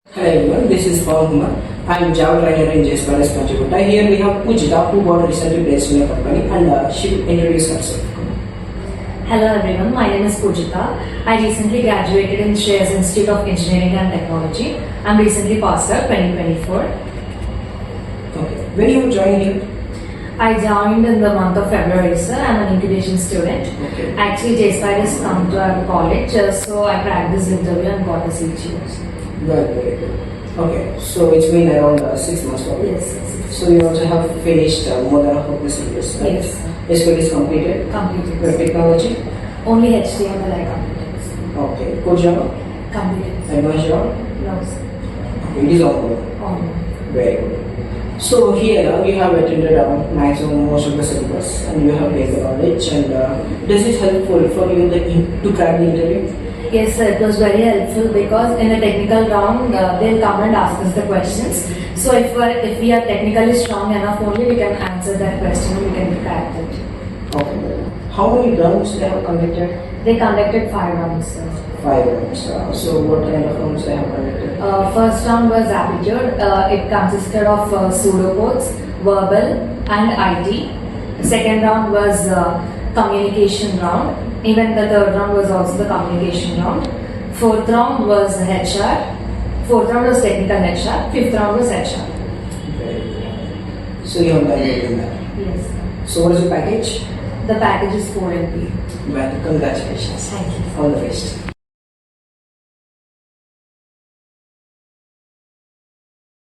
Hello everyone, this is Kumar. I am Java trainer in JSpiders Punjagutta. Here we have Pujitha, who got recently placed in a company, and she will introduce herself. Hello everyone, my name is Pujitha. I recently graduated in Shreyas Institute of Engineering and Technology. I'm recently passed out 2024. Okay. When you joined here? I joined in the month of February, sir. I'm an incubation student. Okay. Actually, JSpiders come to our college, so I cracked this interview and got a seat here. Very good. Okay, so it's been around 6 months for you. Yes. So you also have finished more than half of the syllabus, right? Yes, sir. SQL is completed. Completed. Web technology. Only HTML I completed. Okay. Core Java. Completed. Advanced Java. No, sir. Okay. It is all. Very good. So here you have attended maximum most of the syllabus and you have gained the knowledge. And does it helpful for you to crack the interview? Yes, sir, it was very helpful because in a technical round, they'll come and ask us the questions. So if we are technically strong enough only, we can answer that question and we can crack it. Okay. How many rounds they have conducted? They conducted 5 rounds, sir. 5 rounds. So what kind of rounds they have conducted? First round was aptitude. It consisted of pseudocodes, verbal and IT. Second round was communication round. Even the third round was also the communication round. Fourth round was HR. Fourth round was technical HR. Fifth round was HR. Very good. So you have done it in that. Yes. So what is your package? The package is 4 LP. Well, congratulations. Thank you. All the best.